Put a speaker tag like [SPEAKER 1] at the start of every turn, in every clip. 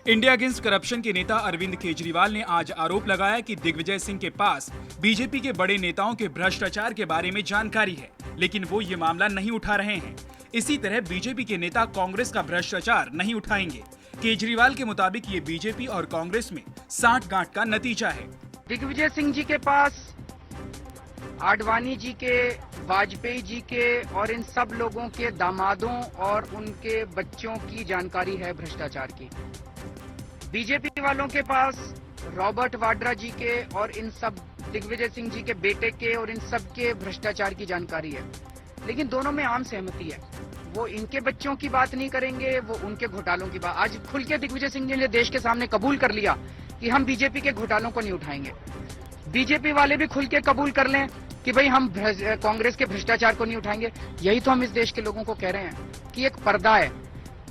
[SPEAKER 1] India against corruption के नेता अरविंद केजरीवाल ने आज आरोप लगाया कि दिग्विजय सिंह के पास बीजेपी के बड़े नेताओं के भ्रष्टाचार के बारे में जानकारी है, लेकिन वो ये मामला नहीं उठा रहे हैं। इसी तरह बीजेपी के नेता कांग्रेस का भ्रष्टाचार नहीं उठाएंगे। केजरीवाल के मुताबिक ये बीजेपी और कांग्रेस में सांठ-गांठ का नतीजा है।
[SPEAKER 2] दिग्विजय सिंह जी के पास आडवाणी जी के, वाजपेयी जी के और इन सब लोगों के दामादों और उनके बच्चों की जानकारी है भ्रष्टाचार की। बीजेपी वालों के पास रॉबर्ट वाड्रा जी के और इन सब दिग्विजय सिंह जी के बेटे के और इन सब के भ्रष्टाचार की जानकारी है, लेकिन दोनों में आम सहमति है। वो इनके बच्चों की बात नहीं करेंगे, वो उनके घोटालों की बात। आज खुल के दिग्विजय सिंह जी ने देश के सामने कबूल कर लिया कि हम बीजेपी के घोटालों को नहीं उठाएंगे। बीजेपी वाले भी खुल के कबूल कर लें कि भाई हम कांग्रेस के भ्रष्टाचार को नहीं उठाएंगे। यही तो हम इस देश के लोगों को कह रहे हैं कि एक पर्दा है,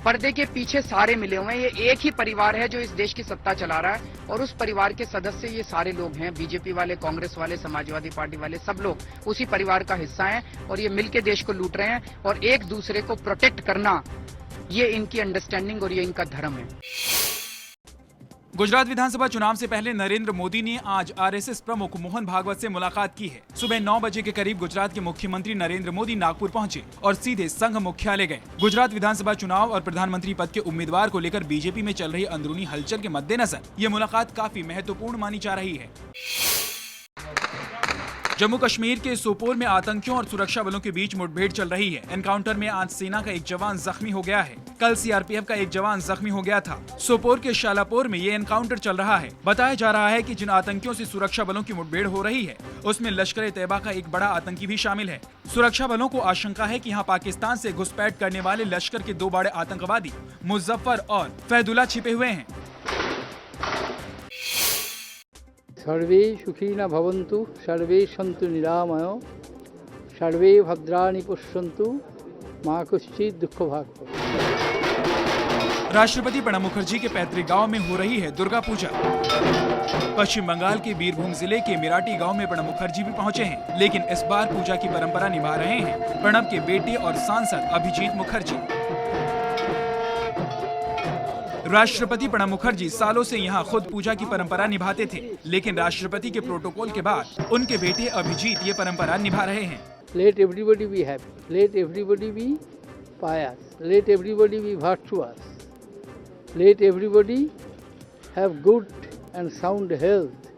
[SPEAKER 2] पर्दे के पीछे सारे मिले हुए हैं। ये एक ही परिवार है जो इस देश की सत्ता चला रहा है और उस परिवार के सदस्य ये सारे लोग हैं। बीजेपी वाले, कांग्रेस वाले, समाजवादी पार्टी वाले, सब लोग उसी परिवार का हिस्सा हैं और ये मिलके देश को लूट रहे हैं और एक दूसरे को प्रोटेक्ट करना, ये इनकी अंडरस्टैंडिंग और ये इनका धर्म है।
[SPEAKER 1] गुजरात विधानसभा चुनाव से पहले नरेंद्र मोदी ने आज आरएसएस प्रमुख मोहन भागवत से मुलाकात की है। सुबह 9 बजे के करीब गुजरात के मुख्यमंत्री नरेंद्र मोदी नागपुर पहुंचे और सीधे संघ मुख्यालय गए। गुजरात विधानसभा चुनाव और प्रधानमंत्री पद के उम्मीदवार को लेकर बीजेपी में चल रही अंदरूनी हलचल के मद्देनजर ये मुलाकात काफी महत्वपूर्ण मानी जा रही है। जम्मू कश्मीर के सोपोर में आतंकियों और सुरक्षा बलों के बीच मुठभेड़ चल रही है। एनकाउंटर में आज सेना का एक जवान जख्मी हो गया है। कल सीआरपीएफ का एक जवान जख्मी हो गया था। सोपोर के शालापोर में ये एनकाउंटर चल रहा है। बताया जा रहा है कि जिन आतंकियों से सुरक्षा बलों की मुठभेड़ हो रही है, उसमें लश्कर-ए-तैयबा का एक बड़ा आतंकी भी शामिल है। सुरक्षा बलों को आशंका है कि यहाँ पाकिस्तान से घुसपैठ करने वाले लश्कर के 2 बड़े आतंकवादी मुजफ्फर और फैदुल्ला छिपे हुए हैं।
[SPEAKER 3] सर्वे सुखिनः भवन्तु, सर्वे सन्तु निरामयो, सर्वे भद्राणि पश्यन्तु, मा कश्चित् दुःखभाग् भवेत्।
[SPEAKER 1] राष्ट्रपति प्रणब मुखर्जी के पैतृक गांव में हो रही है दुर्गा पूजा। पश्चिम बंगाल के बीरभूम जिले के मिराटी गांव में प्रणब मुखर्जी भी पहुंचे हैं, लेकिन इस बार पूजा की परंपरा निभा रहे हैं प्रणब के बेटे और सांसद अभिजीत मुखर्जी। राष्ट्रपति प्रणब मुखर्जी सालों से यहाँ खुद पूजा की परंपरा निभाते थे, लेकिन राष्ट्रपति के प्रोटोकॉल के बाद उनके बेटे अभिजीत ये परंपरा निभा रहे हैं।
[SPEAKER 3] Let everybody be happy. Let everybody be pious. Let everybody be virtuous. Let everybody have good and sound health.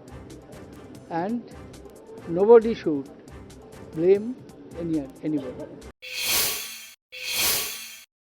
[SPEAKER 3] And nobody should blame anybody.